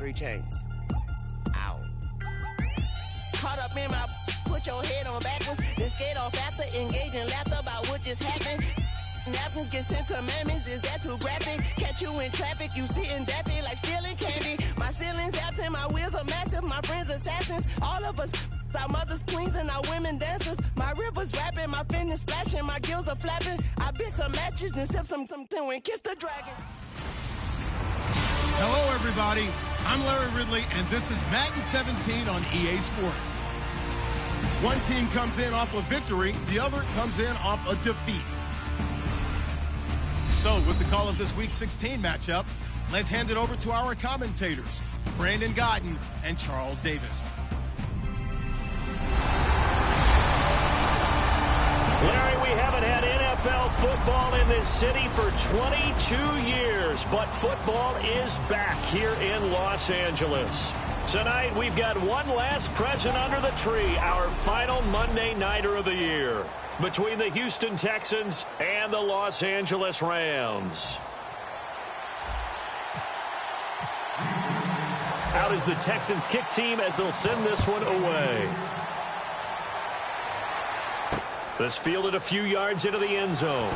3 chains. Ow. Caught up in my, put your head on backwards, then skate off after, engage in laughter about what just happened. Napkins get sent to mammies, is that too graphic? Catch you in traffic, you sitting daffy like stealing candy. My ceiling's absent, my wheels are massive, my friends assassins. All of us, our mothers queens and our women dancers. My rivers rapping, my finish splashing, my gills are flapping. I bit some matches, then sip something and kiss the dragon. Hello, everybody. I'm Larry Ridley, and this is Madden 17 on EA Sports. One team comes in off a victory, the other comes in off a defeat. So, with the call of this Week 16 matchup, let's hand it over to our commentators, Brandon Godden and Charles Davis. Larry, we haven't had NFL football in this city for 22 years, but football is back here in Los Angeles. Tonight, we've got one last present under the tree, our final Monday Nighter of the year, between the Houston Texans and the Los Angeles Rams. Out is the Texans kick team as they'll send this one away. This fielded a few yards into the end zone.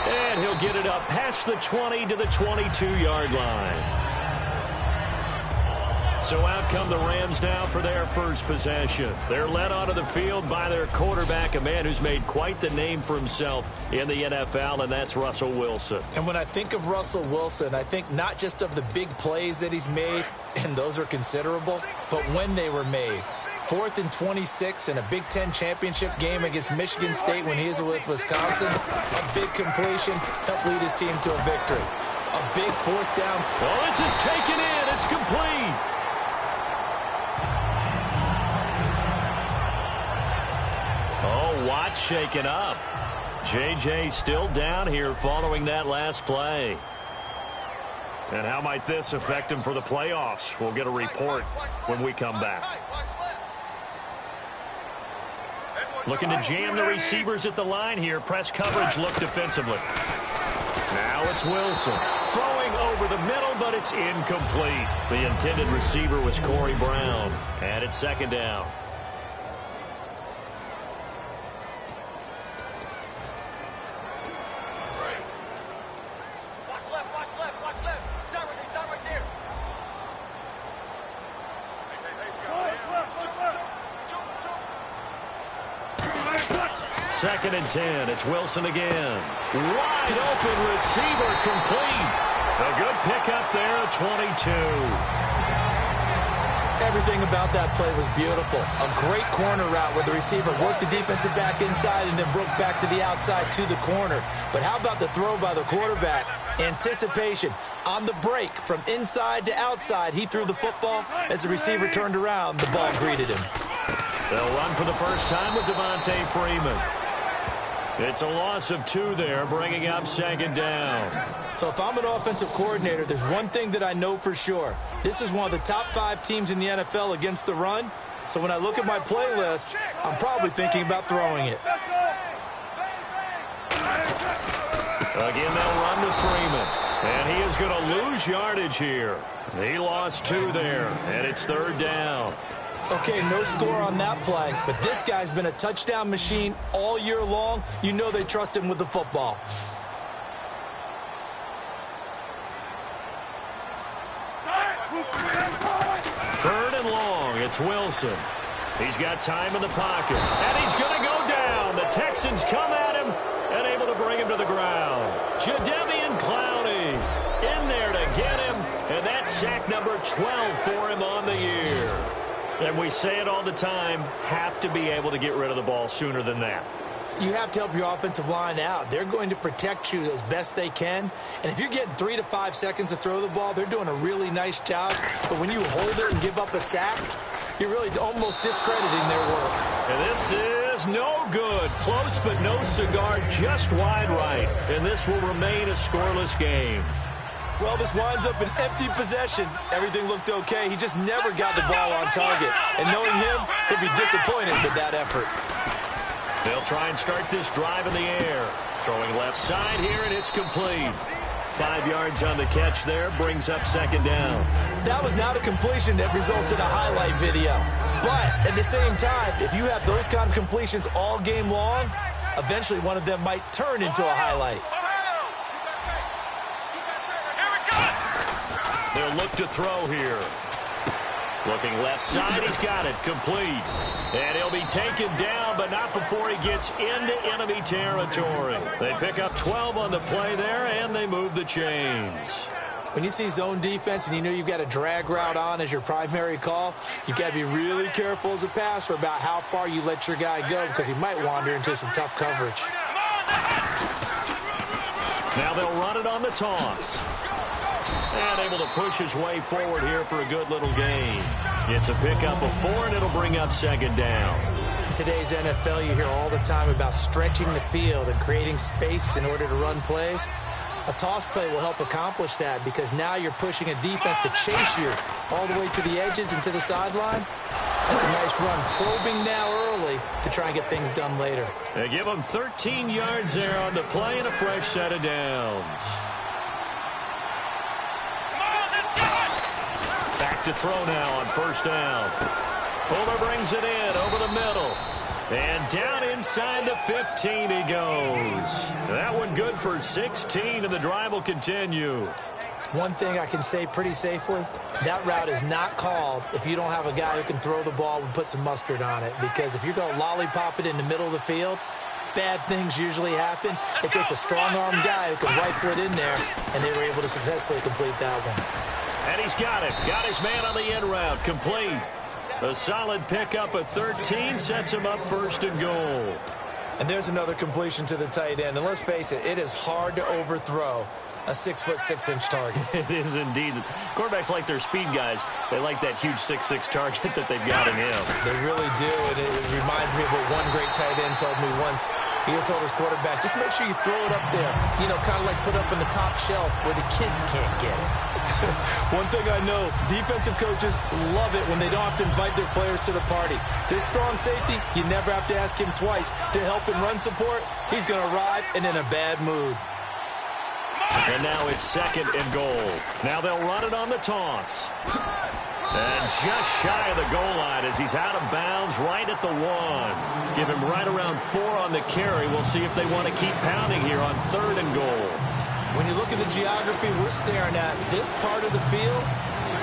And he'll get it up past the 20 to the 22-yard line. So out come the Rams now for their first possession. They're led onto the field by their quarterback, a man who's made quite the name for himself in the NFL, and that's Russell Wilson. And when I think of Russell Wilson, I think not just of the big plays that he's made, and those are considerable, but when they were made. 4th and 26 in a Big Ten championship game against Michigan State when he was with Wisconsin. A big completion helped lead his team to a victory. A big 4th down. Oh, this is taken in. It's complete. Oh, Watt shaken up. J.J. still down here following that last play. And how might this affect him for the playoffs? We'll get a report when we come back. Looking to jam the receivers at the line here. Press coverage look defensively. Now it's Wilson. Throwing over the middle, but it's incomplete. The intended receiver was Corey Brown. And it's 2nd down. Second and 10. It's Wilson again. Wide open receiver complete. A good pickup there at 22. Everything about that play was beautiful. A great corner route where the receiver worked the defensive back inside and then broke back to the outside to the corner. But how about the throw by the quarterback? Anticipation on the break from inside to outside. He threw the football. As the receiver turned around, the ball greeted him. They'll run for the first time with Devontae Freeman. It's a loss of 2 there, bringing up 2nd down. So if I'm an offensive coordinator, there's one thing that I know for sure. This is one of the top 5 teams in the NFL against the run. So when I look at my playlist, I'm probably thinking about throwing it. Again, they'll run with Freeman. And he is going to lose yardage here. He lost 2 there, and it's 3rd down. Okay, no score on that play, but this guy's been a touchdown machine all year long. You know they trust him with the football. Third and long, it's Wilson. He's got time in the pocket, and he's going to go down. The Texans come at him and able to bring him to the ground. Jadeveon Clowney in there to get him, and that's sack number 12 for him on the year. And we say it all the time, have to be able to get rid of the ball sooner than that. You have to help your offensive line out. They're going to protect you as best they can. And if you're getting 3 to 5 seconds to throw the ball, they're doing a really nice job. But when you hold it and give up a sack, you're really almost discrediting their work. And this is no good. Close but no cigar, just wide right. And this will remain a scoreless game. Well, this winds up an empty possession. Everything looked okay. He just never got the ball on target. And knowing him, he'll be disappointed with that effort. They'll try and start this drive in the air. Throwing left side here, and it's complete. 5 yards on the catch there, brings up second down. That was not a completion that results in a highlight video. But at the same time, if you have those kind of completions all game long, eventually one of them might turn into a highlight. They'll look to throw here. Looking left side, he's got it, complete. And he'll be taken down, but not before he gets into enemy territory. They pick up 12 on the play there, and they move the chains. When you see zone defense and you know you've got a drag route on as your primary call, you've got to be really careful as a passer about how far you let your guy go because he might wander into some tough coverage. Now they'll run it on the toss. And able to push his way forward here for a good little gain. It's a pickup of 4, and it'll bring up second down. In today's NFL, you hear all the time about stretching the field and creating space in order to run plays. A toss play will help accomplish that because now you're pushing a defense to chase you all the way to the edges and to the sideline. That's a nice run, probing now early to try and get things done later. They give him 13 yards there on the play and a fresh set of downs. Back to throw now on first down. Fuller brings it in over the middle. And down inside the 15 he goes. That one good for 16, and the drive will continue. One thing I can say pretty safely, that route is not called if you don't have a guy who can throw the ball and put some mustard on it. Because if you're going to lollipop it in the middle of the field, bad things usually happen. It takes a strong-arm guy who can rifle it in there, and they were able to successfully complete that one. And he's got it. Got his man on the end route. Complete. A solid pickup of 13 sets him up first and goal. And there's another completion to the tight end. And let's face it, it is hard to overthrow a 6'6" target. It is indeed. Quarterbacks like their speed guys. They like that huge 6'6" target that they've got in him. They really do. And it reminds me of what one great tight end told me once. He had told his quarterback, just make sure you throw it up there. You know, kind of like put up on the top shelf where the kids can't get it. One thing I know, defensive coaches love it when they don't have to invite their players to the party. This strong safety, you never have to ask him twice to help in run support. He's going to arrive and in a bad mood. And now it's second and goal. Now they'll run it on the toss. And just shy of the goal line as he's out of bounds right at the 1. Give him right around 4 on the carry. We'll see if they want to keep pounding here on third and goal. When you look at the geography we're staring at, this part of the field,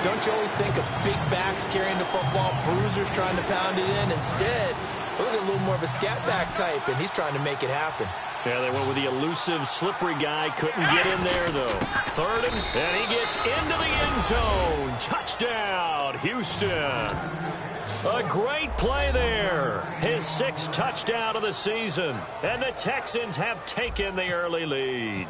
don't you always think of big backs carrying the football, bruisers trying to pound it in? Instead, look at a little more of a scat back type, and he's trying to make it happen. Yeah, they went with the elusive, slippery guy. Couldn't get in there, though. Third, and he gets into the end zone. Touchdown, Houston. A great play there. His 6th touchdown of the season. And the Texans have taken the early lead.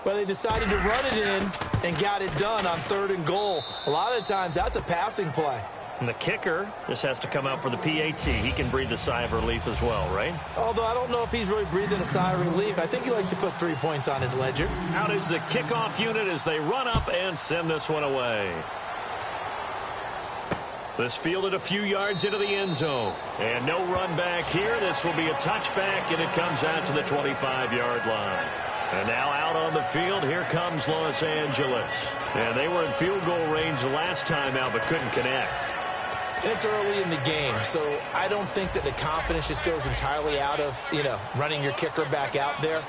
Well, they decided to run it in and got it done on third and goal. A lot of times, that's a passing play. And the kicker just has to come out for the PAT. He can breathe a sigh of relief as well, right? Although I don't know if he's really breathing a sigh of relief. I think he likes to put 3 points on his ledger. Out is the kickoff unit as they run up and send this one away. This fielded a few yards into the end zone. And no run back here. This will be a touchback, and it comes out to the 25-yard line. And now out on the field, here comes Los Angeles. And they were in field goal range the last time out, but couldn't connect. And it's early in the game, so I don't think that the confidence just goes entirely out of, running your kicker back out there.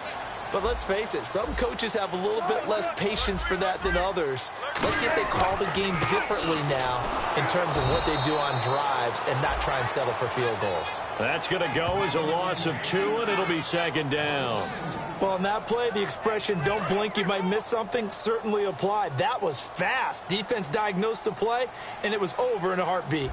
But let's face it, some coaches have a little bit less patience for that than others. Let's see if they call the game differently now in terms of what they do on drives and not try and settle for field goals. That's going to go as a loss of 2, and it'll be second down. Well, on that play, the expression, don't blink, you might miss something, certainly applied. That was fast. Defense diagnosed the play, and it was over in a heartbeat.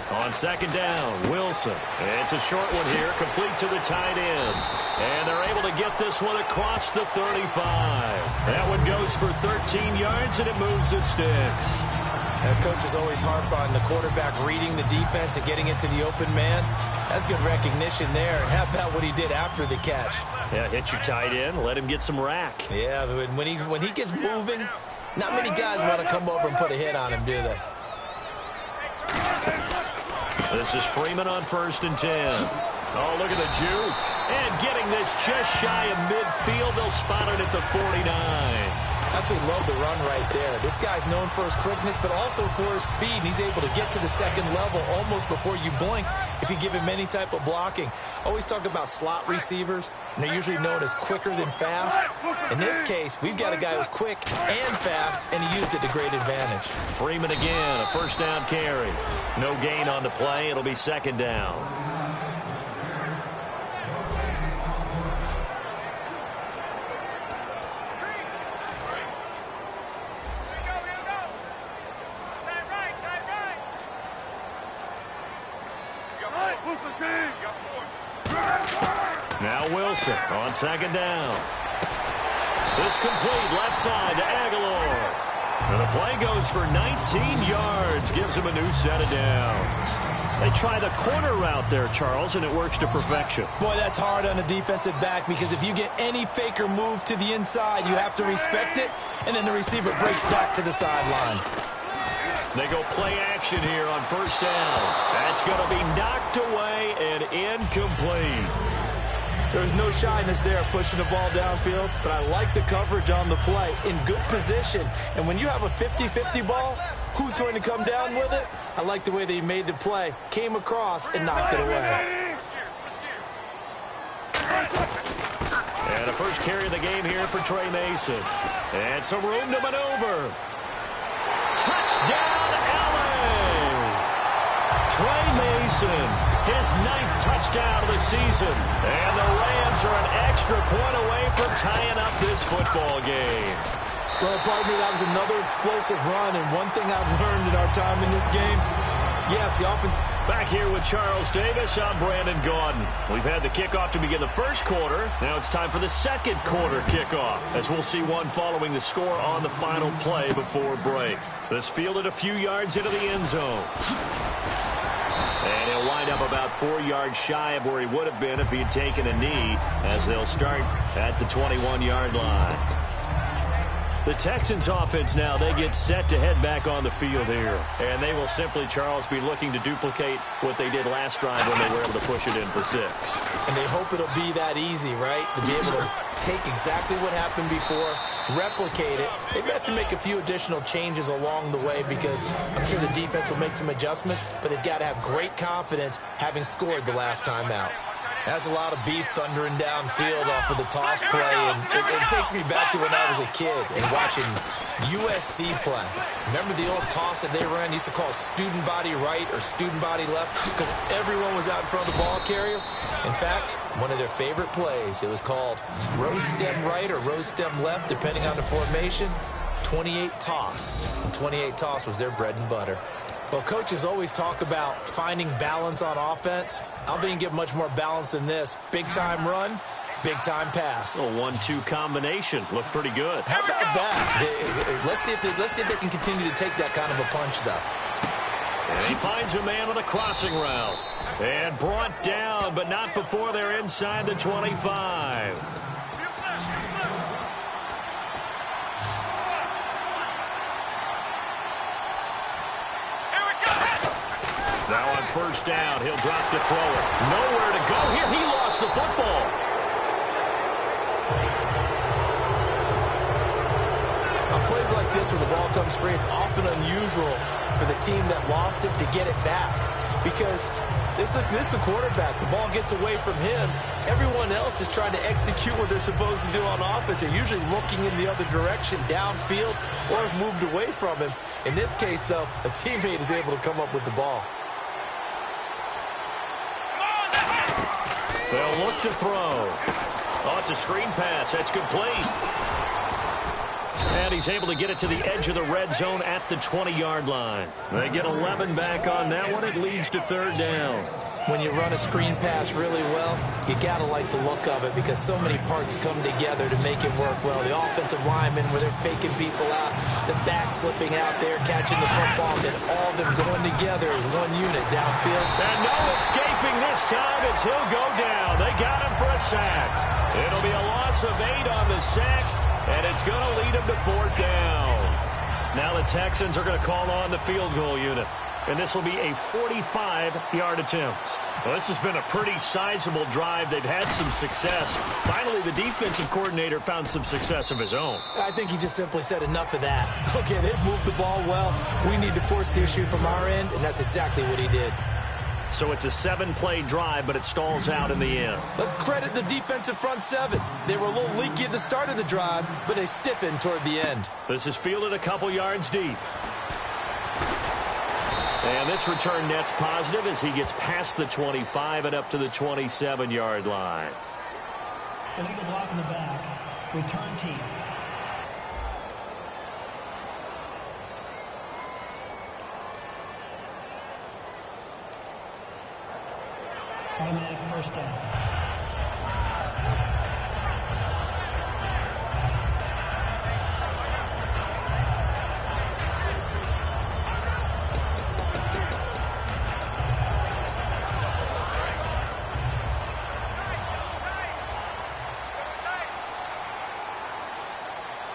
On second down, Wilson. It's a short one here, complete to the tight end. And they're able to get this one across the 35. That one goes for 13 yards, and it moves the sticks. Coaches always harp on the quarterback reading the defense and getting into the open man. That's good recognition there. And how about what he did after the catch? Yeah, hit your tight end, let him get some rack. Yeah, but when he gets moving, not many guys want to come over and put a hit on him, do they? This is Freeman on 1st and 10. Oh, look at the juke. And getting this just shy of midfield. They'll spot it at the 49. Absolutely love the run right there. This guy's known for his quickness, but also for his speed. And he's able to get to the second level almost before you blink if you give him any type of blocking. Always talk about slot receivers, and they're usually known as quicker than fast. In this case, we've got a guy who's quick and fast, and he used it to great advantage. Freeman again, a first down carry. No gain on the play. It'll be second down. Now Wilson on second down. This complete left side to Aguilar. And the play goes for 19 yards. Gives him a new set of downs. They try the corner route there, Charles, and it works to perfection. Boy, that's hard on a defensive back because if you get any faker move to the inside, you have to respect it, and then the receiver breaks back to the sideline. They go play action here on first down. That's going to be knocked away and incomplete. There's no shyness there pushing the ball downfield, but I like the coverage on the play. In good position. And when you have a 50-50 ball, who's going to come down with it? I like the way they made the play. Came across and knocked it away. And the first carry of the game here for Trey Mason. And some room to maneuver. Touchdown, LA! Trey Mason, his 9th touchdown of the season. And the Rams are an extra point away from tying up this football game. Well, partner, that was another explosive run. And one thing I've learned in our time in this game, yes, the offense... Back here with Charles Davis, I'm Brandon Gaudin. We've had the kickoff to begin the first quarter. Now it's time for the second quarter kickoff, as we'll see one following the score on the final play before break. This fielded a few yards into the end zone. And he'll wind up about 4 yards shy of where he would have been if he had taken a knee, as they'll start at the 21-yard line. The Texans offense now, they get set to head back on the field here. And they will simply, Charles, be looking to duplicate what they did last drive when they were able to push it in for 6. And they hope it'll be that easy, right? To be able to take exactly what happened before, replicate it. They may have to make a few additional changes along the way because I'm sure the defense will make some adjustments, but they've got to have great confidence having scored the last time out. Has a lot of beef thundering downfield off of the toss play, and it takes me back to when I was a kid and watching USC play. Remember the old toss that they ran? They used to call student body right or student body left because everyone was out in front of the ball carrier. In fact, one of their favorite plays, it was called rose stem right or rose stem left, depending on the formation, 28 toss. And 28 toss was their bread and butter. Well, coaches always talk about finding balance on offense. I don't think you can get much more balance than this. Big-time run, big-time pass. A 1-2 combination. Looked pretty good. How about that? Let's see if they can continue to take that kind of a punch, though. And he finds a man on a crossing route. And brought down, but not before they're inside the 25. Now on first down, he'll drop to throw it. Nowhere to go here. He lost the football. On plays like this where the ball comes free, it's often unusual for the team that lost it to get it back. Because this is the quarterback. The ball gets away from him. Everyone else is trying to execute what they're supposed to do on offense. They're usually looking in the other direction, downfield, or have moved away from him. In this case, though, a teammate is able to come up with the ball. They'll look to throw. Oh, it's a screen pass. That's complete. And he's able to get it to the edge of the red zone at the 20-yard line. They get 11 back on that one. It leads to third down. When you run a screen pass really well, you got to like the look of it because so many parts come together to make it work well. The offensive linemen, where they're faking people out, the back slipping out there, catching the football, and then all of them going together as one unit downfield. And no escaping this time as he'll go down. They got him for a sack. It'll be a loss of 8 on the sack, and it's going to lead him to fourth down. Now the Texans are going to call on the field goal unit. and this will be a 45-yard attempt. Well, this has been a pretty sizable drive. They've had some success. Finally, the defensive coordinator found some success of his own. I think he just simply said enough of that. Okay, they've moved the ball well. We need to force the issue from our end, and that's exactly what he did. So it's a 7-play drive, but it stalls out in the end. Let's credit the defensive front seven. They were a little leaky at the start of the drive, but they stiffened toward the end. This is fielded a couple yards deep. And this return net's positive as he gets past the 25 and up to the 27-yard line. Illegal block in the back. Return team. Automatic first down.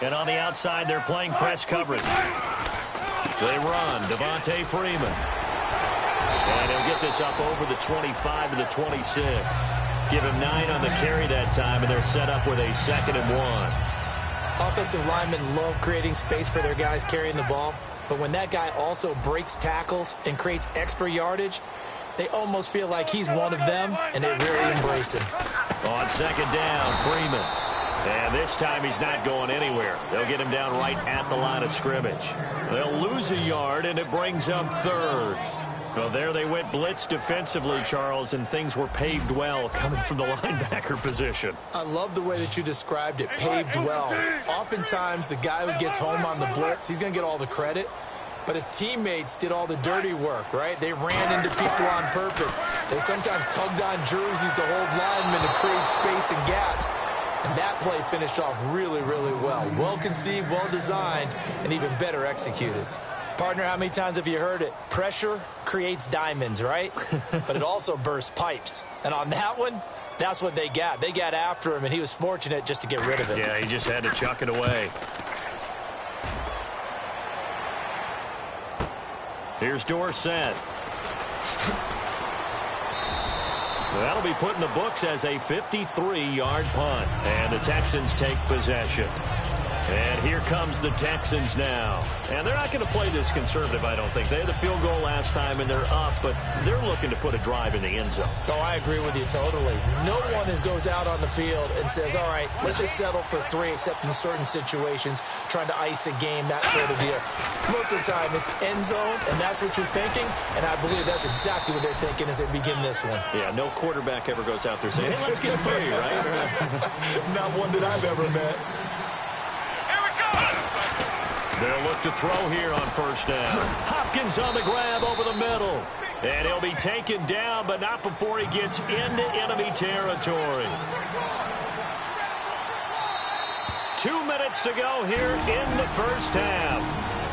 And on the outside, they're playing press coverage. They run. Devontae Freeman. And he'll get this up over the 25 to the 26. Give him 9 on the carry that time, and they're set up with a 2nd and 1. Offensive linemen love creating space for their guys carrying the ball. But when that guy also breaks tackles and creates extra yardage, they almost feel like he's one of them, and they really embrace him. On 2nd down, Freeman. And this time he's not going anywhere. They'll get him down right at the line of scrimmage. They'll lose a yard, and it brings up 3rd. Well, there they went blitz defensively, Charles, and things were paved well coming from the linebacker position. I love the way that you described it, paved well. Oftentimes, the guy who gets home on the blitz, he's going to get all the credit. But his teammates did all the dirty work, right? They ran into people on purpose. They sometimes tugged on jerseys to hold linemen to create space and gaps. And that play finished off really, really well. Well conceived, well designed, and even better executed. Partner, how many times have you heard it? Pressure creates diamonds, right? But it also bursts pipes. And on that one, that's what they got. They got after him, and he was fortunate just to get rid of it. Yeah, he just had to chuck it away. Here's Dorsett. That'll be put in the books as a 53-yard punt. And the Texans take possession. And here comes the Texans now. And they're not going to play this conservative, I don't think. They had the field goal last time, and they're up, but they're looking to put a drive in the end zone. Oh, I agree with you totally. No one goes out on the field and says, all right, let's just settle for 3, except in certain situations, trying to ice a game, that sort of deal. Most of the time, it's end zone, and that's what you're thinking, and I believe that's exactly what they're thinking as they begin this one. Yeah, no quarterback ever goes out there saying, hey, let's get free, right? Not one that I've ever met. They'll look to throw here on first down. Hopkins on the grab over the middle. And he'll be taken down, but not before he gets into enemy territory. 2 minutes to go here in the first half.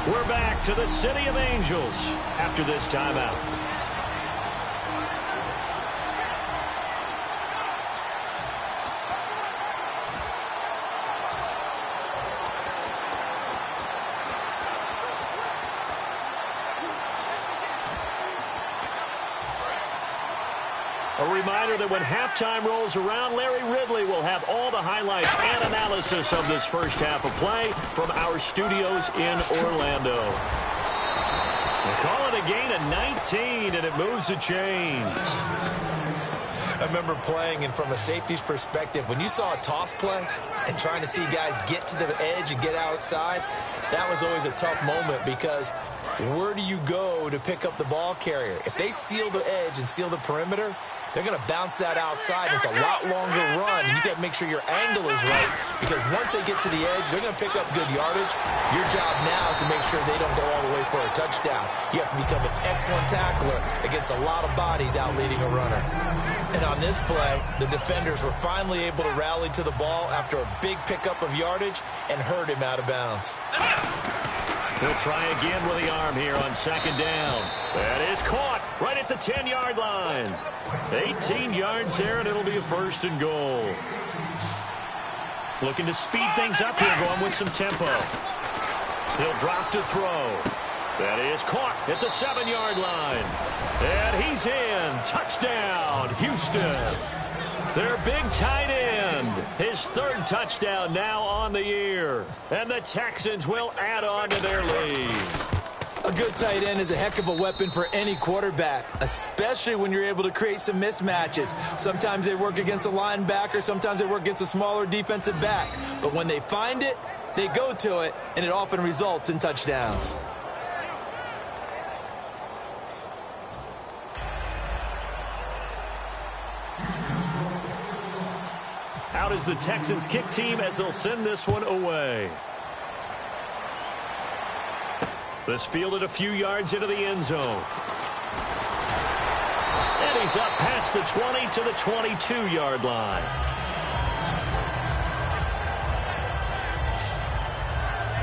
We're back to the City of Angels after this timeout. A reminder that when halftime rolls around, Larry Ridley will have all the highlights and analysis of this first half of play from our studios in Orlando. They call it a gain of 19, and it moves the chains. I remember playing, and from a safety's perspective, when you saw a toss play and trying to see guys get to the edge and get outside, that was always a tough moment because where do you go to pick up the ball carrier? If they seal the edge and seal the perimeter, they're going to bounce that outside. It's a lot longer run, and you got to make sure your angle is right because once they get to the edge, they're going to pick up good yardage. Your job now is to make sure they don't go all the way for a touchdown. You have to become an excellent tackler against a lot of bodies out leading a runner. And on this play, the defenders were finally able to rally to the ball after a big pickup of yardage and hurt him out of bounds. He'll try again with the arm here on second down. That is caught right at the 10-yard line. 18 yards there, and it'll be a first and goal. Looking to speed things up here, going with some tempo. He'll drop to throw. That is caught at the 7-yard line. And he's in. Touchdown, Houston. Their big tight end. His third touchdown now on the year. And the Texans will add on to their lead. A good tight end is a heck of a weapon for any quarterback, especially when you're able to create some mismatches. Sometimes they work against a linebacker, sometimes they work against a smaller defensive back. But when they find it, they go to it, and it often results in touchdowns. Out is the Texans kick team as they'll send this one away. This fielded a few yards into the end zone. And he's up past the 20 to the 22-yard line.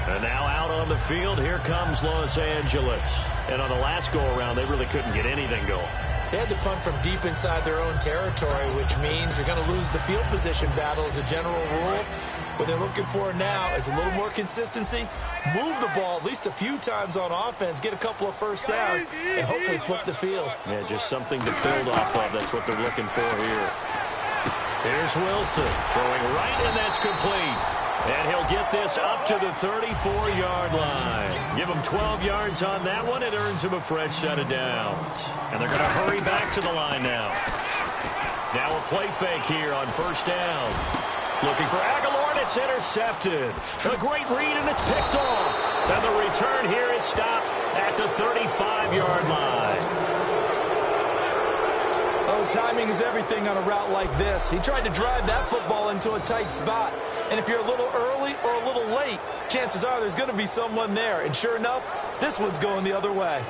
And now out on the field, here comes Los Angeles. And on the last go-around, they really couldn't get anything going. They had to punt from deep inside their own territory, which means you're going to lose the field position battle as a general rule. What they're looking for now is a little more consistency, move the ball at least a few times on offense, get a couple of first downs, and hopefully flip the field. Yeah, just something to build off of. That's what they're looking for here. Here's Wilson throwing right, and that's complete. And he'll get this up to the 34-yard line. Give him 12 yards on that one. It earns him a fresh set of downs. And they're going to hurry back to the line now. Now a play fake here on first down. Looking for Aguilar, and it's intercepted. A great read, and it's picked off. And the return here is stopped at the 35-yard line. Oh, timing is everything on a route like this. He tried to drive that football into a tight spot. And if you're a little early or a little late, chances are there's going to be someone there. And sure enough, this one's going the other way.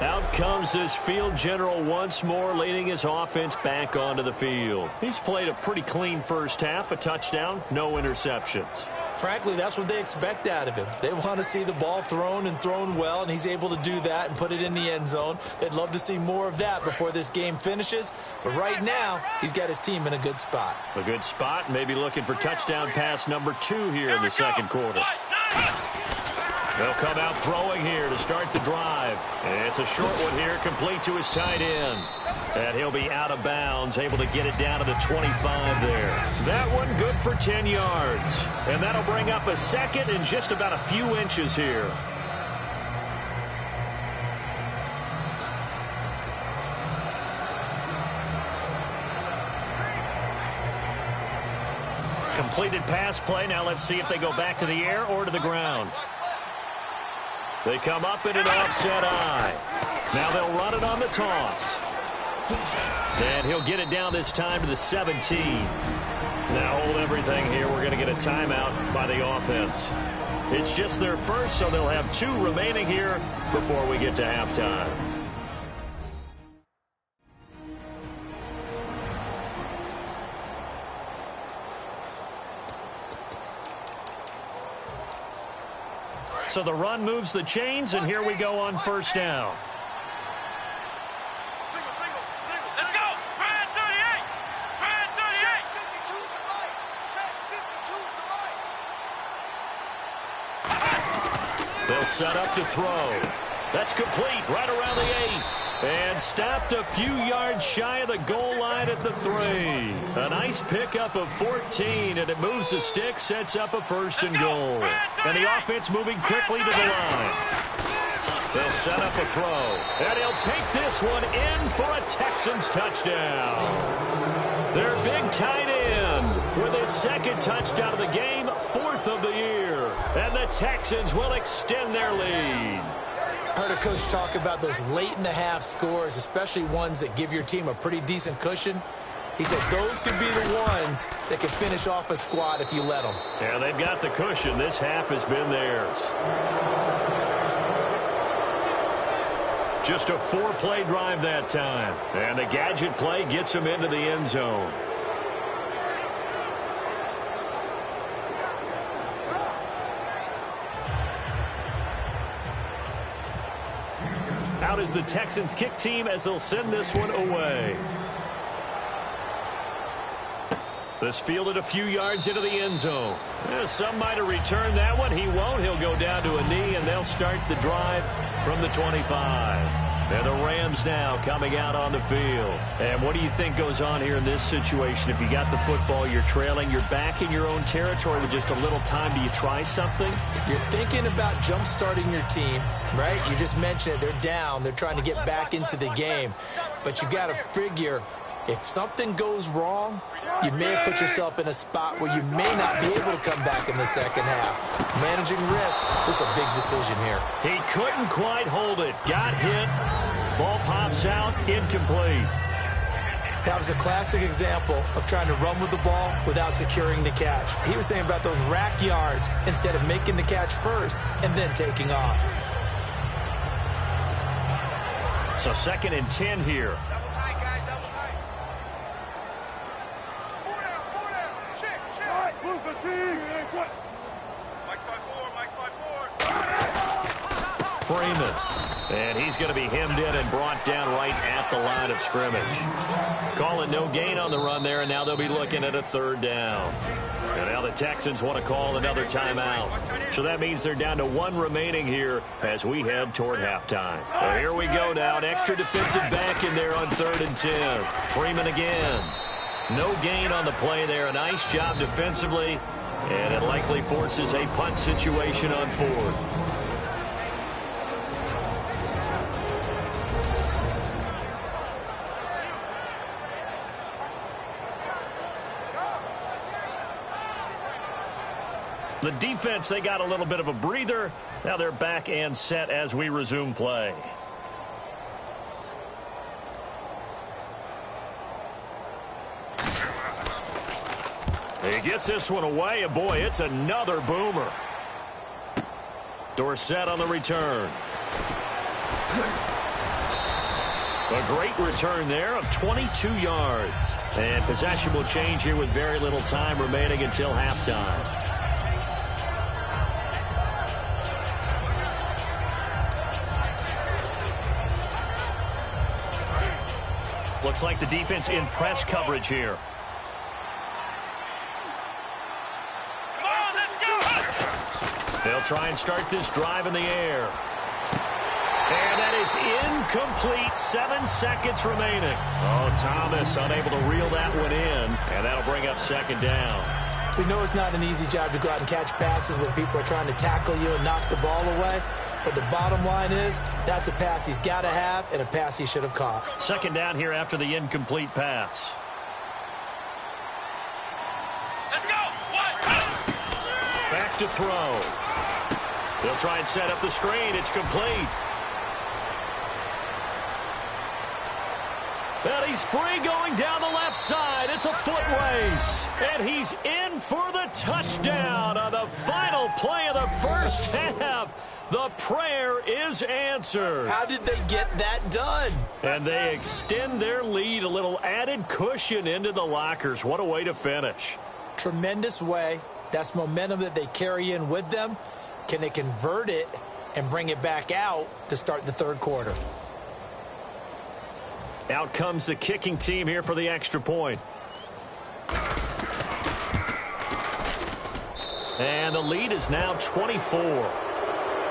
Out comes this field general once more, leading his offense back onto the field. He's played a pretty clean first half, a touchdown, no interceptions. Frankly, that's what they expect out of him. They want to see the ball thrown and thrown well, and he's able to do that and put it in the end zone. They'd love to see more of that before this game finishes. But right now, he's got his team in a good spot. A good spot, maybe looking for touchdown pass number 2 here in the second quarter. They'll come out throwing here to start the drive. And it's a short one here, complete to his tight end. And he'll be out of bounds, able to get it down to the 25 there. That one good for 10 yards. And that'll bring up a second and just about a few inches here. Completed pass play. Now let's see if they go back to the air or to the ground. They come up in an offset eye. Now they'll run it on the toss. And he'll get it down this time to the 17. Now hold everything here. We're going to get a timeout by the offense. It's just their first, so they'll have 2 remaining here before we get to halftime. So the run moves the chains, and here we go on first down. Let's go! Brad 38! Brad 38! They'll set up to throw. That's complete right around the 8. And stopped a few yards shy of the goal line at the 3. A nice pickup of 14, and it moves the stick, sets up a first and goal. And the offense moving quickly to the line. They'll set up a throw, and he'll take this one in for a Texans touchdown. Their big tight end with his second touchdown of the game, 4th of the year. And the Texans will extend their lead. I heard a coach talk about those late-in-the-half scores, especially ones that give your team a pretty decent cushion. He said those could be the ones that can finish off a squad if you let them. Yeah, they've got the cushion. This half has been theirs. Just a 4-play drive that time. And the gadget play gets him into the end zone. Out is the Texans kick team as they'll send this one away. This fielded a few yards into the end zone. Some might have returned that one. He won't. He'll go down to a knee, and they'll start the drive from the 25. And the Rams now coming out on the field. And what do you think goes on here in this situation? If you got the football, you're trailing, you're back in your own territory with just a little time. Do you try something? You're thinking about jump-starting your team, right? You just mentioned it. They're down. They're trying to get back into the game. But you got to figure, if something goes wrong, you may have put yourself in a spot where you may not be able to come back in the second half. Managing risk, this is a big decision here. He couldn't quite hold it. Got hit. Ball pops out, incomplete. That was a classic example of trying to run with the ball without securing the catch. He was thinking about those rack yards instead of making the catch first and then taking off. So 2nd and 10 here. Double tight, guys, double tight. 4 down. Check. All right, move the team. Mike 5-4, Mike 5-4. Freeman. And he's going to be hemmed in and brought down right at the line of scrimmage. Calling no gain on the run there, and now they'll be looking at a 3rd down. And now the Texans want to call another timeout. So that means they're down to 1 remaining here as we head toward halftime. So here we go now. An extra defensive back in there on 3rd and 10. Freeman again. No gain on the play there. A nice job defensively. And it likely forces a punt situation on 4th. The defense, they got a little bit of a breather. Now they're back and set as we resume play. He gets this one away, and boy, it's another boomer. Dorsett on the return. A great return there of 22 yards. And possession will change here with very little time remaining until halftime. Looks like the defense in press coverage here. Come on, let's go. They'll try and start this drive in the air. And that is incomplete. 7 seconds remaining. Oh, Thomas unable to reel that one in. And that'll bring up 2nd down. We know it's not an easy job to go out and catch passes when people are trying to tackle you and knock the ball away. But the bottom line is, that's a pass he's got to have and a pass he should have caught. 2nd down here after the incomplete pass. Let's go. 1, 2. Back to throw. They'll try and set up the screen. It's complete. And he's free going down the left side. It's a foot race. And he's in for the touchdown on the final play of the first half. The prayer is answered. How did they get that done? And they extend their lead, a little added cushion into the lockers. What a way to finish. Tremendous way. That's momentum that they carry in with them. Can they convert it and bring it back out to start the 3rd quarter? Out comes the kicking team here for the extra point. And the lead is now 24.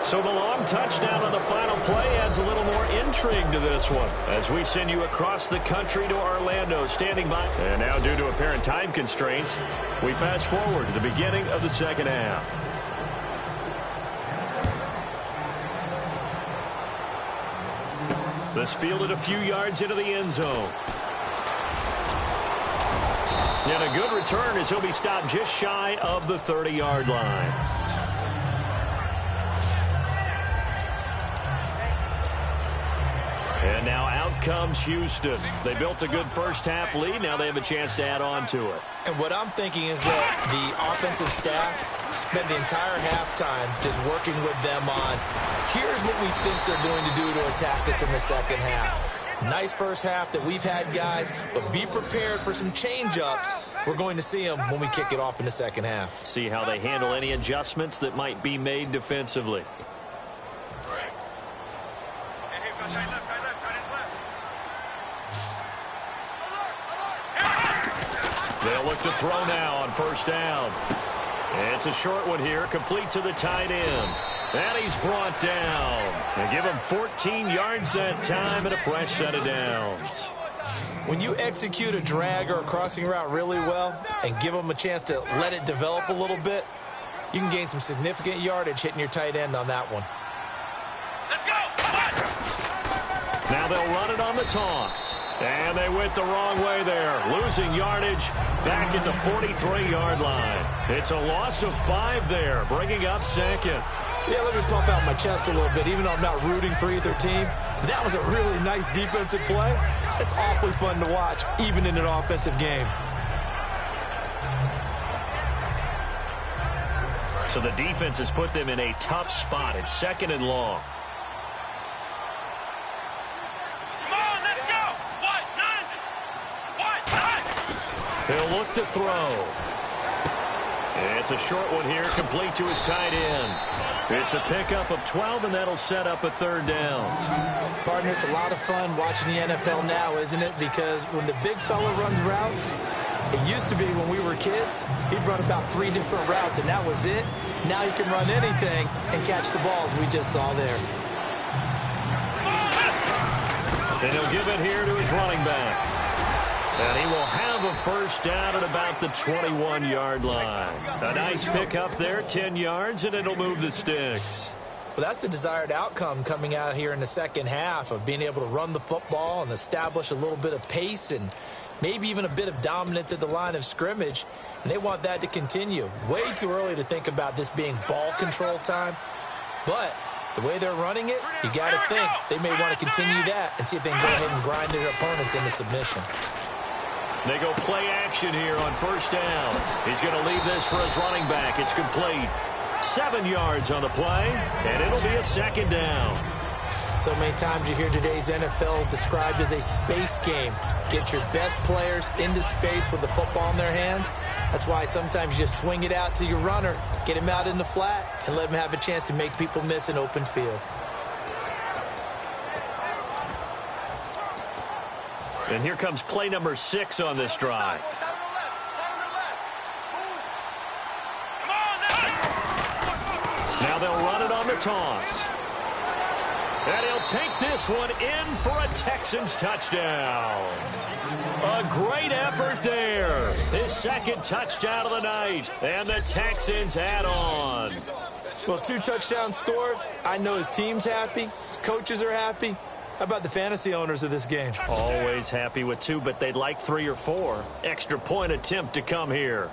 So the long touchdown on the final play adds a little more intrigue to this one as we send you across the country to Orlando, standing by. And now, due to apparent time constraints, we fast forward to the beginning of the 2nd half. This fielded a few yards into the end zone. And a good return as he'll be stopped just shy of the 30-yard line. And now out comes Houston. They built a good first half lead. Now they have a chance to add on to it. And what I'm thinking is that the offensive staff spent the entire halftime just working with them on, here's what we think they're going to do to attack us in the second half. Nice first half that we've had, guys, but be prepared for some change-ups. We're going to see them when we kick it off in the second half. See how they handle any adjustments that might be made defensively. They'll look to throw now on first down. It's a short one here, complete to the tight end. And he's brought down. They give him 14 yards that time and a fresh set of downs. When you execute a drag or a crossing route really well and give them a chance to let it develop a little bit, you can gain some significant yardage hitting your tight end on that one. Let's go! Come on! Now they'll run it on the toss. And they went the wrong way there, losing yardage back at the 43-yard line. It's a loss of 5 there, bringing up second. Yeah, let me puff out my chest a little bit, even though I'm not rooting for either team. That was a really nice defensive play. It's awfully fun to watch, even in an offensive game. So the defense has put them in a tough spot. It's 2nd and long. He'll look to throw. It's a short one here, complete to his tight end. It's a pickup of 12, and that'll set up a 3rd down. Partner, it's a lot of fun watching the NFL now, isn't it? Because when the big fella runs routes, it used to be when we were kids, he'd run about 3 different routes, and that was it. Now he can run anything and catch the balls we just saw there. And he'll give it here to his running back. And he will have a first down at about the 21-yard line. A nice pickup there, 10 yards, and it'll move the sticks. Well, that's the desired outcome coming out here in the second half of being able to run the football and establish a little bit of pace and maybe even a bit of dominance at the line of scrimmage. And they want that to continue. Way too early to think about this being ball control time. But the way they're running it, you got to think they may want to continue that and see if they can go ahead and grind their opponents into submission. They go play action here on first down. He's going to leave this for his running back. It's complete. 7 yards on the play, and it'll be a 2nd down. So many times you hear today's NFL described as a space game. Get your best players into space with the football in their hands. That's why sometimes you just swing it out to your runner, get him out in the flat, and let him have a chance to make people miss an open field. And here comes play number 6 on this drive. Now they'll run it on the toss. And he'll take this one in for a Texans touchdown. A great effort there. His 2nd touchdown of the night. And the Texans add on. Well, 2 touchdowns scored. I know his team's happy. His coaches are happy. How about the fantasy owners of this game? Always happy with 2, but they'd like 3 or 4. Extra point attempt to come here.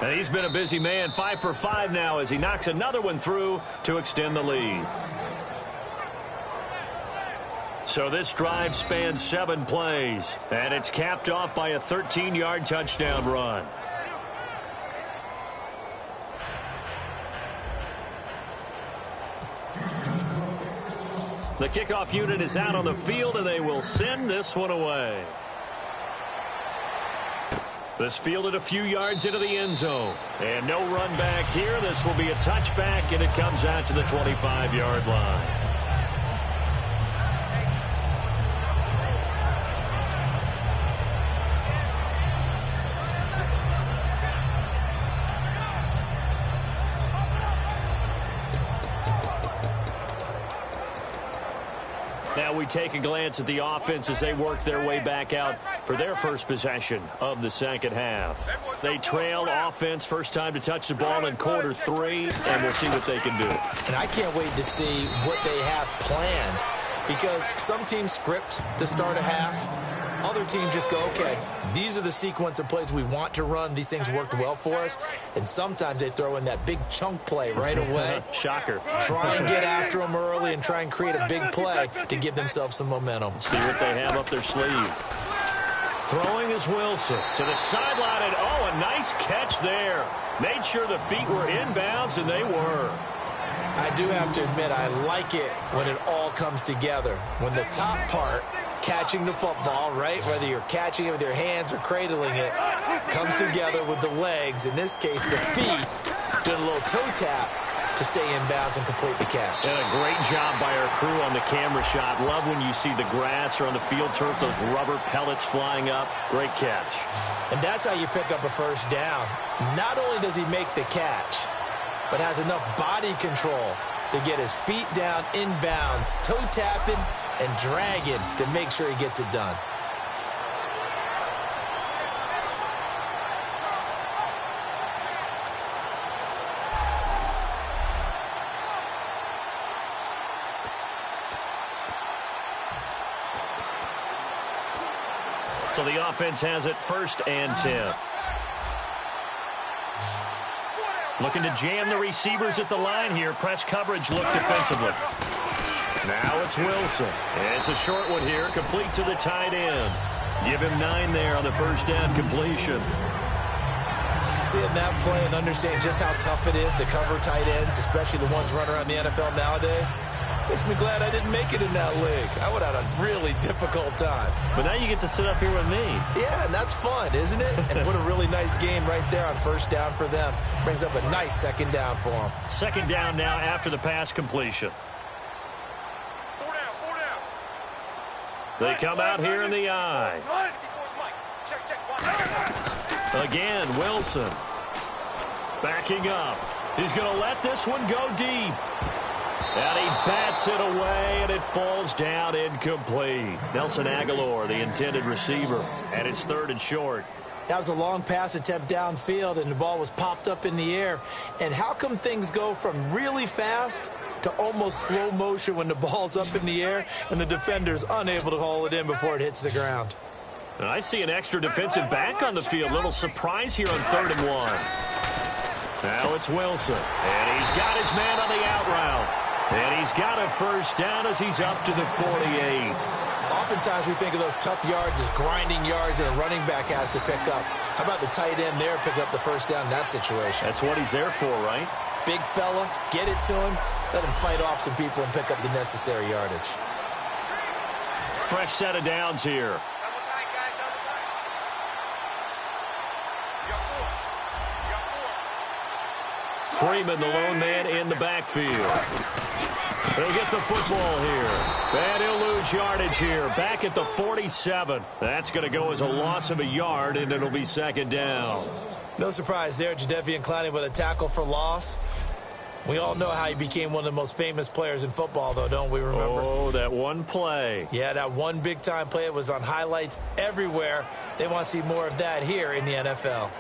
And he's been a busy man, 5 for 5 now as he knocks another one through to extend the lead. So this drive spans 7 plays, and it's capped off by a 13-yard touchdown run. The kickoff unit is out on the field, and they will send this one away. This fielded a few yards into the end zone. And no run back here. This will be a touchback, and it comes out to the 25-yard line. Now we take a glance at the offense as they work their way back out for their first possession of the second half. They trail offense first time to touch the ball in quarter 3, and we'll see what they can do. And I can't wait to see what they have planned, because some teams script to start a half. Other teams just go, okay, these are the sequence of plays we want to run. These things worked well for us. And sometimes they throw in that big chunk play right away. Shocker. Try and get after them early and try and create a big play to give themselves some momentum. See what they have up their sleeve. Throwing is Wilson to the sideline, and oh, a nice catch there. Made sure the feet were inbounds, and they were. I do have to admit, I like it when it all comes together. When the top part, catching the football, right, whether you're catching it with your hands or cradling it, comes together with the legs, in this case the feet, doing a little toe tap, to stay inbounds and complete the catch. And a great job by our crew on the camera shot. Love when you see the grass or on the field turf, those rubber pellets flying up. Great catch. And that's how you pick up a first down. Not only does he make the catch, but has enough body control to get his feet down inbounds, toe tapping and dragging to make sure he gets it done. So the offense has it 1st and 10. Looking to jam the receivers at the line here. Press coverage look defensively. Now it's Wilson. It's a short one here, complete to the tight end. Give him 9 there on the first down completion. Seeing that play and understanding just how tough it is to cover tight ends, especially the ones running around the NFL nowadays, makes me glad I didn't make it in that league. I would have had a really difficult time. But now you get to sit up here with me. Yeah, and that's fun, isn't it? And what a really nice game right there on first down for them. Brings up a nice second down for them. Second down now after the pass completion. 4 down. They come out here in the eye. Again, Wilson. Backing up. He's going to let this one go deep. And he bats it away, and it falls down incomplete. Nelson Aguilar, the intended receiver, and it's 3rd and short. That was a long pass attempt downfield, and the ball was popped up in the air. And how come things go from really fast to almost slow motion when the ball's up in the air and the defender's unable to haul it in before it hits the ground? And I see an extra defensive back on the field. Little surprise here on 3rd and 1. Now it's Wilson, and he's got his man on the out route. And he's got a first down as he's up to the 48. Oftentimes we think of those tough yards as grinding yards that a running back has to pick up. How about the tight end there picking up the first down in that situation? That's what he's there for, right? Big fella, get it to him, let him fight off some people and pick up the necessary yardage. Fresh set of downs here. Double tight, guys, double tight. You got 4. Freeman, the lone man in the backfield. He'll get the football here. And he'll lose yardage here. Back at the 47. That's going to go as a loss of a yard, and it'll be 2nd down. No surprise there, Jadeveon Clowney with a tackle for loss. We all know how he became one of the most famous players in football, though, don't we remember? Oh, that one play. Yeah, that one big-time play. It was on highlights everywhere. They want to see more of that here in the NFL.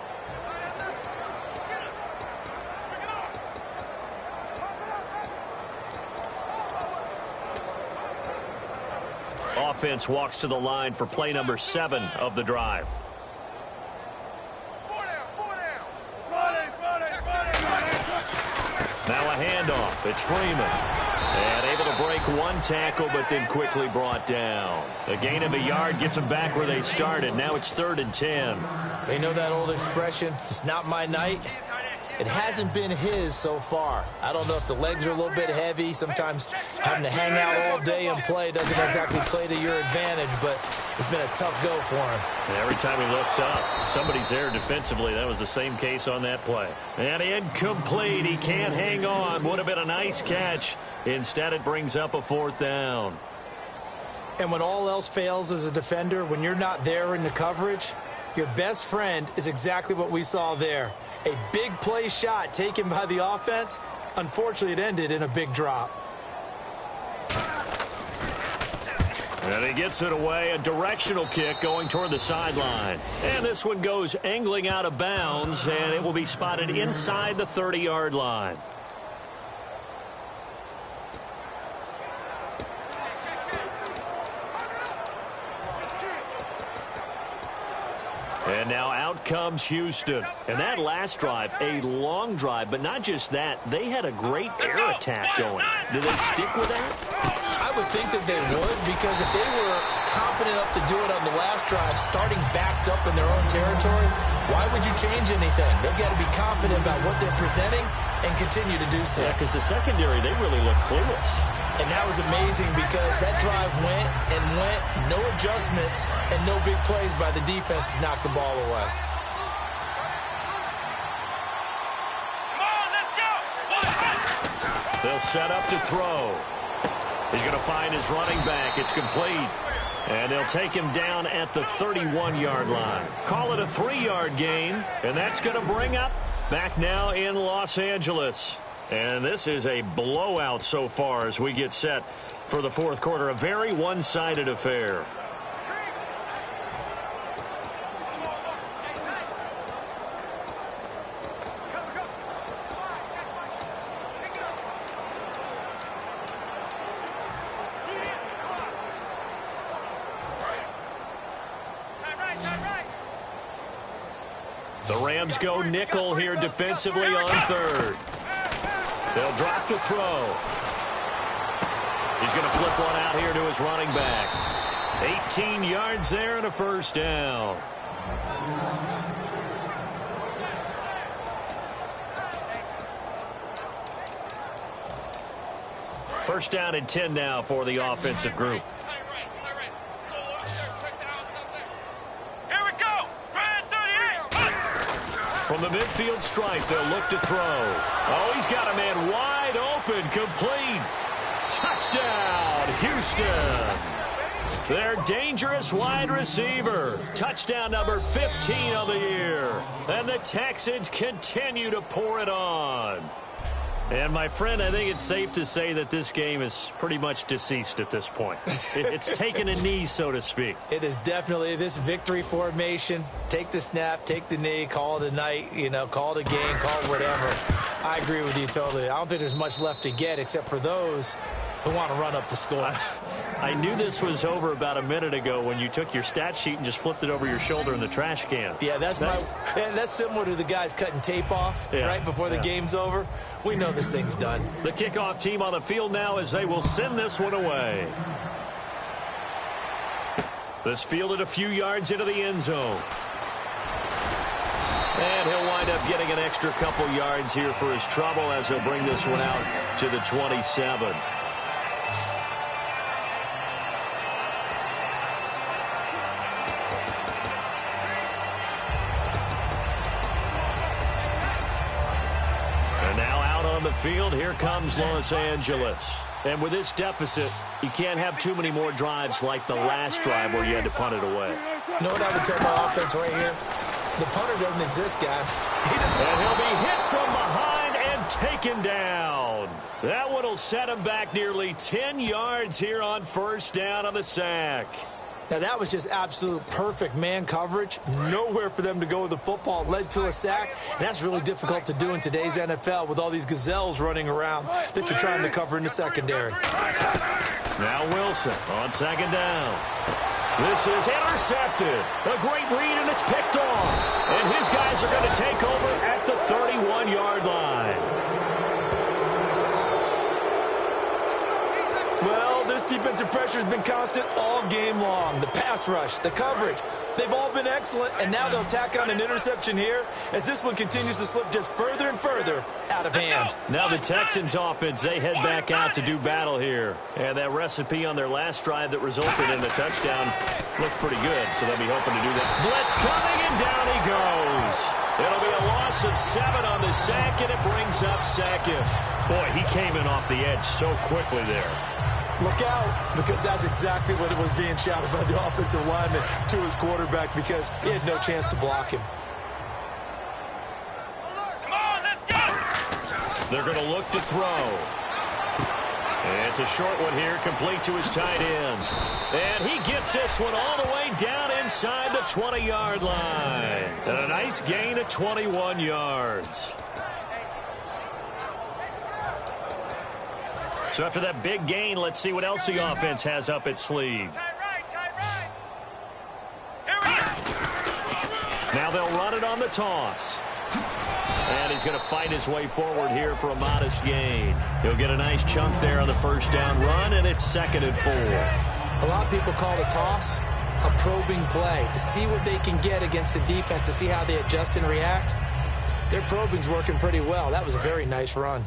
Offense walks to the line for play number 7 of the drive. 4 down. Now a handoff. It's Freeman. And able to break one tackle, but then quickly brought down. A gain of a yard gets them back where they started. Now it's 3rd and 10. They know that old expression, it's not my night. It hasn't been his so far. I don't know if the legs are a little bit heavy. Sometimes having to hang out all day and play doesn't exactly play to your advantage, but it's been a tough go for him. And every time he looks up, somebody's there defensively. That was the same case on that play. And incomplete. He can't hang on. Would have been a nice catch. Instead, it brings up a 4th down. And when all else fails as a defender, when you're not there in the coverage, your best friend is exactly what we saw there. A big play shot taken by the offense. Unfortunately, it ended in a big drop. And he gets it away. A directional kick going toward the sideline. And this one goes angling out of bounds, and it will be spotted inside the 30-yard line. And now out comes Houston. And that last drive, a long drive, but not just that. They had a great air attack going. Do they stick with that? I would think that they would, because if they were confident enough to do it on the last drive, starting backed up in their own territory, why would you change anything? They've got to be confident about what they're presenting and continue to do so. Yeah, because the secondary, they really look clueless. And that was amazing because that drive went and went, no adjustments, and no big plays by the defense to knock the ball away. Come on, let's go! They'll set up to throw. He's going to find his running back. It's complete. And they'll take him down at the 31-yard line. Call it a 3-yard gain, and that's going to bring up back now in Los Angeles. And this is a blowout so far as we get set for the fourth quarter. A very one-sided affair. The Rams go nickel here defensively on third. They'll drop to throw. He's going to flip one out here to his running back. 18 yards there and a first down. First down and 10 now for the offensive group. From the midfield stripe, they'll look to throw. Oh, he's got a man wide open, complete. Touchdown, Houston. Their dangerous wide receiver. Touchdown number 15 of the year. And the Texans continue to pour it on. And, my friend, I think it's safe to say that this game is pretty much deceased at this point. It's taken a knee, so to speak. It is definitely this victory formation. Take the snap, take the knee, call it a night, call it a game, call it whatever. I agree with you totally. I don't think there's much left to get except for those who want to run up the score. I knew this was over about a minute ago when you took your stat sheet and just flipped it over your shoulder in the trash can. Yeah, that's similar to the guys cutting tape off right before the game's over. We know this thing's done. The kickoff team on the field now as they will send this one away. This fielded a few yards into the end zone. And he'll wind up getting an extra couple yards here for his trouble as he'll bring this one out to the 27. On the field, here comes Los Angeles. And with this deficit, you can't have too many more drives like the last drive where you had to punt it away. You know what I would tell my offense right here? The punter doesn't exist, guys. And he'll be hit from behind and taken down. That one will set him back nearly 10 yards here on first down on the sack. Now, that was just absolute perfect man coverage. Nowhere for them to go with the football. Led to a sack. And that's really difficult to do in today's NFL with all these gazelles running around that you're trying to cover in the secondary. Now Wilson on second down. This is intercepted. A great read, and it's picked off. And his guys are going to take over at the 31-yard line. Well, this defensive pressure has been constant all game long. The pass rush, the coverage, they've all been excellent, and now they'll tack on an interception here as this one continues to slip just further and further out of hand. Now the Texans offense, they head back out to do battle here. And that recipe on their last drive that resulted in the touchdown looked pretty good, so they'll be hoping to do that. Blitz coming, and down he goes. It'll be a loss of 7 on the sack, and it brings up second. Boy, he came in off the edge so quickly there. Look out, because that's exactly what it was being shouted by the offensive lineman to his quarterback because he had no chance to block him. Come on, let's go! They're going to look to throw. And it's a short one here, complete to his tight end. And he gets this one all the way down inside the 20-yard line. And a nice gain of 21 yards. So after that big gain, let's see what else the offense has up its sleeve. Now they'll run it on the toss. And he's going to fight his way forward here for a modest gain. He'll get a nice chunk there on the first down run, and it's 2nd and 4. A lot of people call the toss a probing play to see what they can get against the defense, to see how they adjust and react. Their probing's working pretty well. That was a very nice run.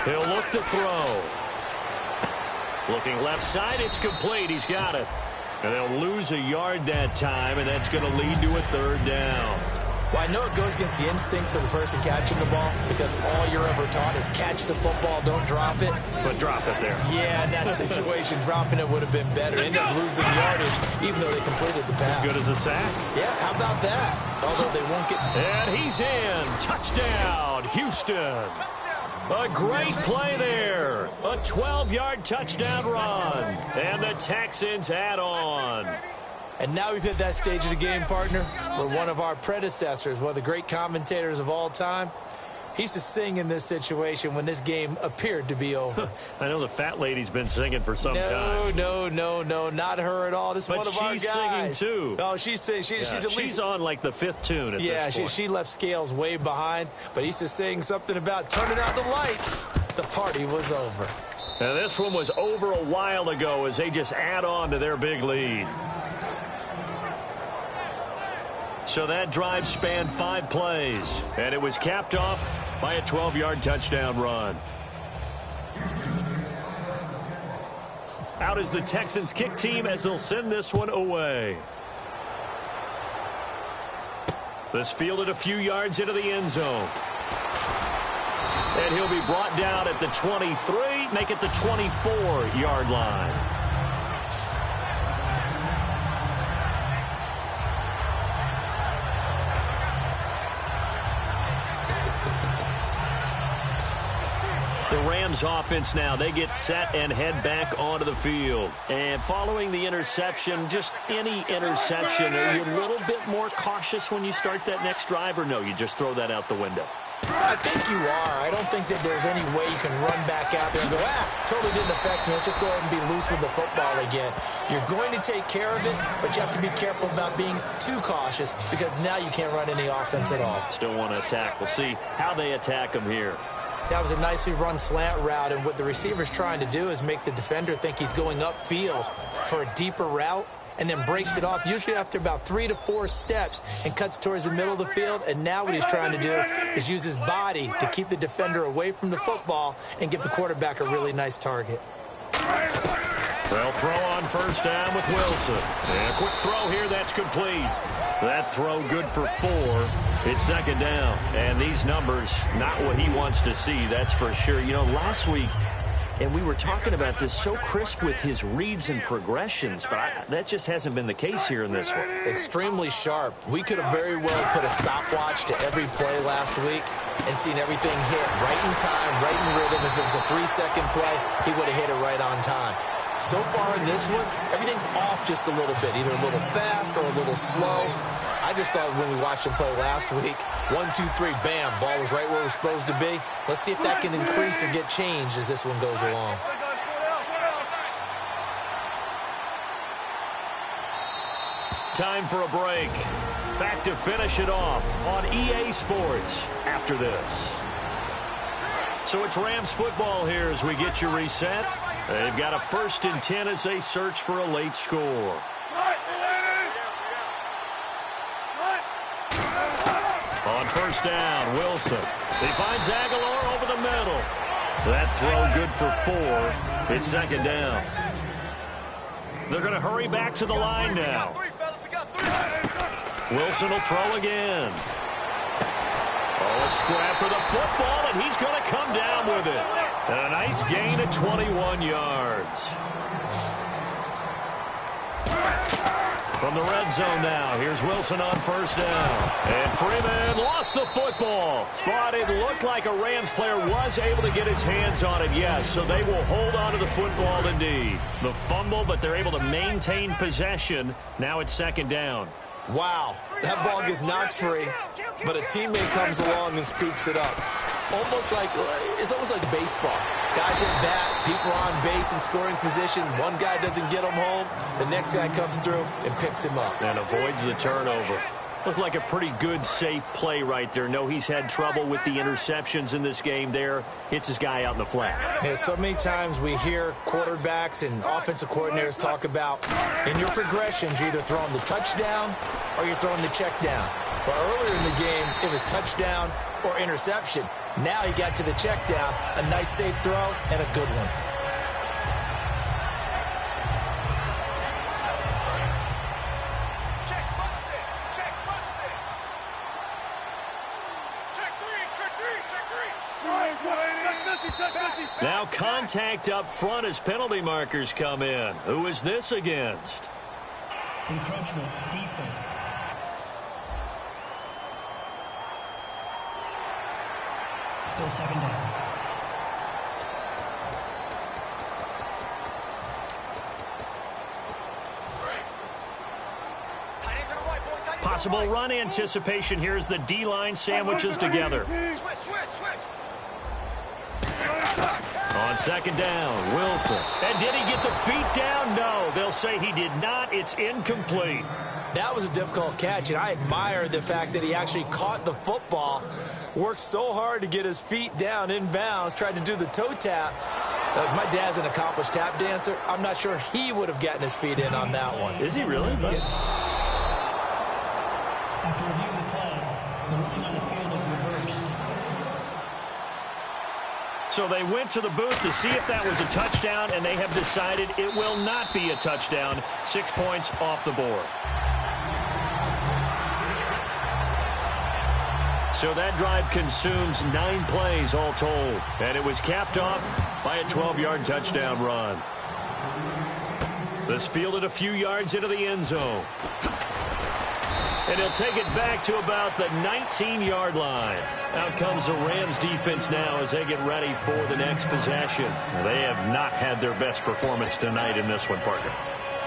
He'll look to throw. Looking left side, it's complete. He's got it. And they'll lose a yard that time, and that's going to lead to a third down. Well, I know it goes against the instincts of the person catching the ball because all you're ever taught is catch the football, don't drop it. But drop it there. Yeah, in that situation, dropping it would have been better. End up losing yardage, even though they completed the pass. Good as a sack. Yeah, how about that? Although they won't get... And he's in. Touchdown, Houston. A great play there. A 12-yard touchdown run. And the Texans add on. And now we've hit that stage of the game, partner, where one of our predecessors, one of the great commentators of all time, he used to sing in this situation when this game appeared to be over. I know the fat lady's been singing for some time. No, not her at all. This is one of our guys. But she's singing, too. Oh, she's singing. She's on, like, the fifth tune at this point. She left Scales way behind, but he used to sing something about turning out the lights. The party was over. And this one was over a while ago as they just add on to their big lead. So that drive spanned 5 plays, and it was capped off by a 12-yard touchdown run. Out is the Texans kick team as they'll send this one away. This fielded a few yards into the end zone. And he'll be brought down at the 23, make it the 24-yard line. The Rams offense now, they get set and head back onto the field. And following the interception, just any interception, are you a little bit more cautious when you start that next drive, or no, you just throw that out the window? I think you are. I don't think that there's any way you can run back out there and go, totally didn't affect me. Let's just go ahead and be loose with the football again. You're going to take care of it, but you have to be careful about being too cautious because now you can't run any offense at all. Still want to attack. We'll see how they attack them here. That was a nicely run slant route, and what the receiver's trying to do is make the defender think he's going upfield for a deeper route and then breaks it off, usually after about 3 to 4 steps, and cuts towards the middle of the field. And now what he's trying to do is use his body to keep the defender away from the football and give the quarterback a really nice target. They'll throw on first down with Wilson. And a quick throw here, that's complete. That throw good for 4. It's second down. And these numbers, not what he wants to see, that's for sure. You know, last week, and we were talking about this, so crisp with his reads and progressions, but that just hasn't been the case here in this one. Extremely sharp. We could have very well put a stopwatch to every play last week and seen everything hit right in time, right in rhythm. If it was a 3-second play, he would have hit it right on time. So far in this one, everything's off just a little bit, either a little fast or a little slow. I just thought when we watched him play last week, 1, 2, 3, bam, ball was right where it was supposed to be. Let's see if that can increase or get changed as this one goes along. Time for a break. Back to finish it off on EA Sports after this. So it's Rams football here as we get you reset. They've got a 1st and 10 as they search for a late score. On first down, Wilson. He finds Aguilar over the middle. That throw good for 4. It's second down. They're going to hurry back to the line now. Wilson will throw again. Oh, a scrap for the football, and he's going to come down with it. And a nice gain of 21 yards. From the red zone now, here's Wilson on first down. And Freeman lost the football. But it looked like a Rams player was able to get his hands on it, yes. So they will hold on to the football indeed. The fumble, but they're able to maintain possession. Now it's second down. Wow, that ball gets knocked free, but a teammate comes along and scoops it up. It's almost like baseball. Guys at bat, people are on base in scoring position. One guy doesn't get him home. The next guy comes through and picks him up. And avoids the turnover. Looked like a pretty good, safe play right there. No, he's had trouble with the interceptions in this game there. Hits his guy out in the flat. Yeah, so many times we hear quarterbacks and offensive coordinators talk about in your progressions, you're either throwing the touchdown or you're throwing the check down. But earlier in the game, it was touchdown or interception. Now he got to the check down, a nice safe throw, and a good one. contact up front as penalty markers come in. Who is this against? Encroachment defense. Still second down. Possible run anticipation. Here's the D-line sandwiches together. On second down, Wilson. And did he get the feet down? No. They'll say he did not. It's incomplete. That was a difficult catch, and I admire the fact that he actually caught the football, worked so hard to get his feet down inbounds, tried to do the toe tap. My dad's an accomplished tap dancer. I'm not sure he would have gotten his feet in on that one. Is he really? After reviewing the play, the ruling on the field is reversed. So they went to the booth to see if that was a touchdown, and they have decided it will not be a touchdown. 6 points off the board. So that drive consumes 9 plays all told, and it was capped off by a 12-yard touchdown run. This fielded a few yards into the end zone. And he'll take it back to about the 19-yard line. Out comes the Rams defense now as they get ready for the next possession. They have not had their best performance tonight in this one, Parker.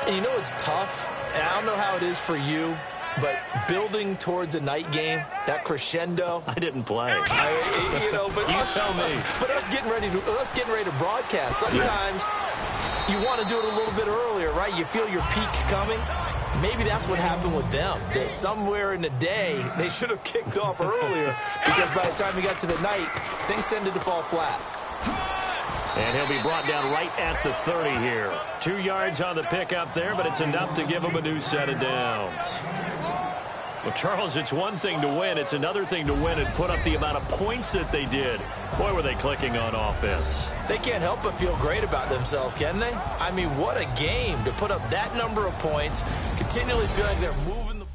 And you know it's tough, and I don't know how it is for you, but building towards a night game, that crescendo. I didn't play. But you tell me. But us getting ready to broadcast. Sometimes you want to do it a little bit earlier, right? You feel your peak coming. Maybe that's what happened with them, that somewhere in the day they should have kicked off earlier because by the time we got to the night, things tended to fall flat. And he'll be brought down right at the 30 here. 2 yards on the pickup there, but it's enough to give him a new set of downs. Well, Charles, it's one thing to win. It's another thing to win and put up the amount of points that they did. Boy, were they clicking on offense. They can't help but feel great about themselves, can they? I mean, what a game to put up that number of points, continually feel like they're moving the ball.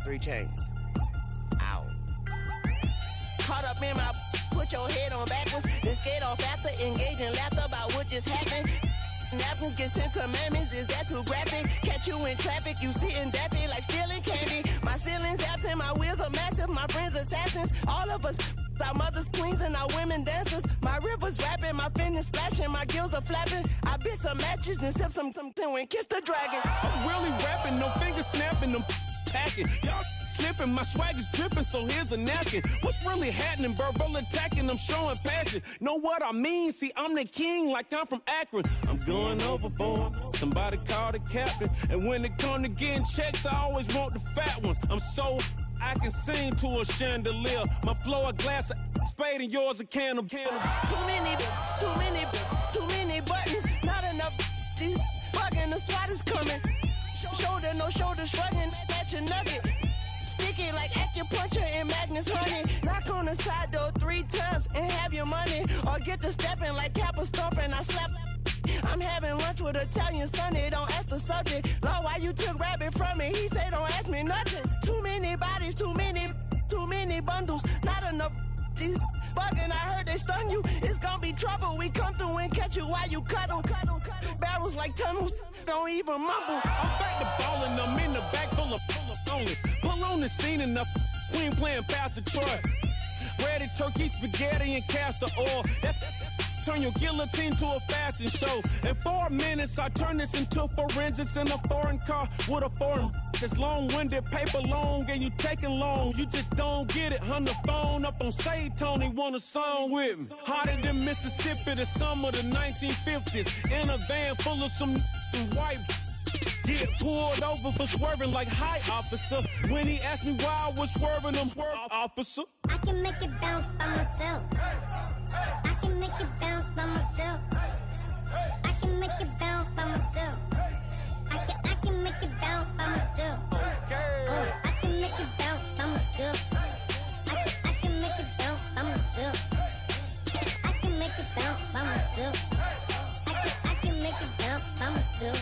3 chains. Ow. Caught up in my, put your head on backwards, then skate off after, engage in laughter about what just happened. Napkins get sent to mammies, is that too graphic? Catch you in traffic, you sitting daffy like stealing candy. My ceiling's absent, my wheels are massive, my friends assassins. All of us, our mothers queens and our women dancers. My rivers rapping, my fingers splashing, my gills are flapping. I bit some matches, then sip something and kiss the dragon. I'm really rapping, no fingers snapping, them packing. Y'all slipping, my swag is dripping, so here's a napkin. What's really happening? Verbal attacking, I'm showing passion. Know what I mean? See, I'm the king, like I'm from Akron. I'm going overboard. Somebody call the captain. And when it come to getting checks, I always want the fat ones. I'm so I can sing to a chandelier. My flow a glass of spade and yours a can of Too many buttons, not enough. These bugging, the SWAT is coming. Shoulder, no shoulder shrugging at your nugget. Sticky like acupuncture and Magnus honey. Knock on the side door 3 times and have your money. Or get to stepping like Kappa stomping. I slap. I'm having lunch with Italian Sonny. Don't ask the subject. Lord, why you took rabbit from me? He said don't ask me nothing. Too many bodies, too many bundles. Not enough. These bugging, I heard they stung you. It's gonna be trouble. We come through and catch you while you cuddle. Barrels like tunnels. Don't even mumble. I'm back to ballin', I'm in the back full of only. Pull on the scene and the queen playing Pastor Troy. Ready turkey, spaghetti, and castor oil. That's turn your guillotine to a fashion show. In 4 minutes, I turn this into forensics in a foreign car with a foreign. It's long-winded, paper long, and you taking long. You just don't get it. On the phone up on Say Tony, want a song with me. Hotter than Mississippi, the summer of the 1950s. In a van full of some white. Get pulled over for swerving like hi, officer. When he asked me why I was swerving, I'm officer. I can make it bounce by myself. I can make it bounce by myself. I can make it bounce by myself. I can make it bounce by myself. I can make it bounce by myself. I can make it bounce by myself. I can make it bounce by myself. I can make it bounce by myself.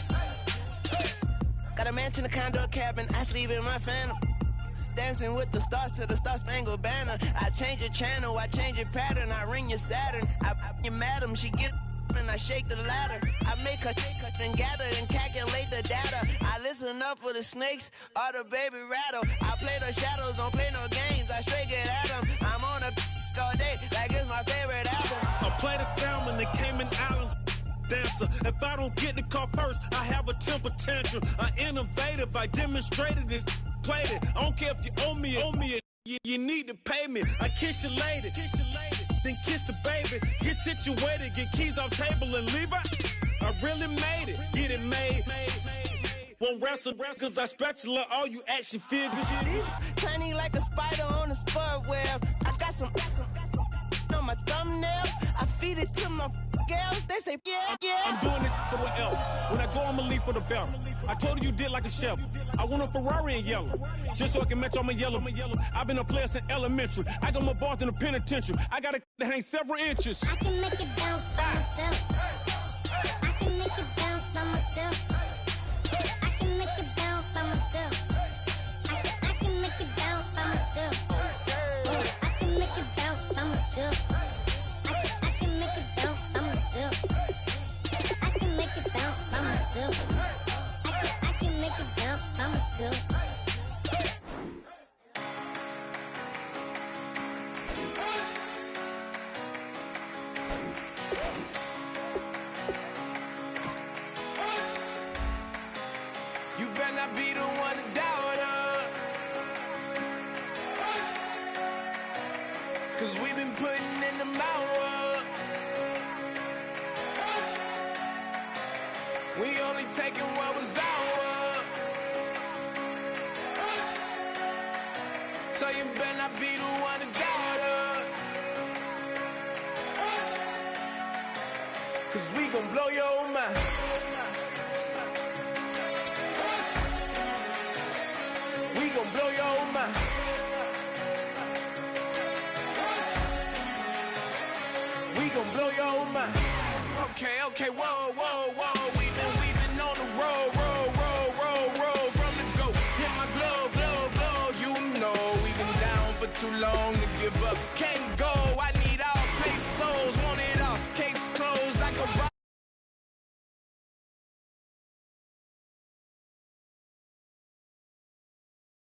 Got a mansion, a condo, a cabin. I sleep in my phantom. Dancing with the stars to the Star-Spangled Banner. I change your channel, I change your pattern. I ring your Saturn. I your madam, she get and I shake the ladder. I make her and gather and calculate the data. I listen up for the snakes or the baby rattle. I play the shadows, don't play no games. I straight get at them. I'm on a all day like it's my favorite album. I play the salmon, the Cayman Islands dancer. If I don't get the car first, I have a temper tantrum. I innovative, I demonstrated this, played it. I don't care if you owe me it. You need to pay me. I kiss your lady, then kiss the baby. Get situated, get keys off table and leave her. I really made it, get it made. Won't wrestle, cause I spatula all you action figures. Tiny like a spider on a spud web. I got some on my thumbnail. I feed it to my girls. They say, yeah. I'm doing this for the L. When I go, I'ma leave for the belt. I told you did like a chef. I want a Ferrari in yellow, just so I can match all my yellow. I've been a player since elementary. I got my bars in the penitentiary. I got a that hang several inches. I can make it bounce by myself. I can make it bounce by myself. I can make it bounce by myself. I can make it bounce by myself. I can make it bounce by myself. I can make it bounce by myself. I can make it bounce by myself. I can make it bounce by myself. not be the one to doubt us. 'Cause we've been putting in the hours. We only taking what was ours. So you better not be the one to doubt us. 'Cause we gon' blow your mind. We gon' blow your mind. We gon' blow your mind. Okay, whoa. We've been on the road. From the go, hit my glove. You know we've been down for too long to give up. Can't go, I need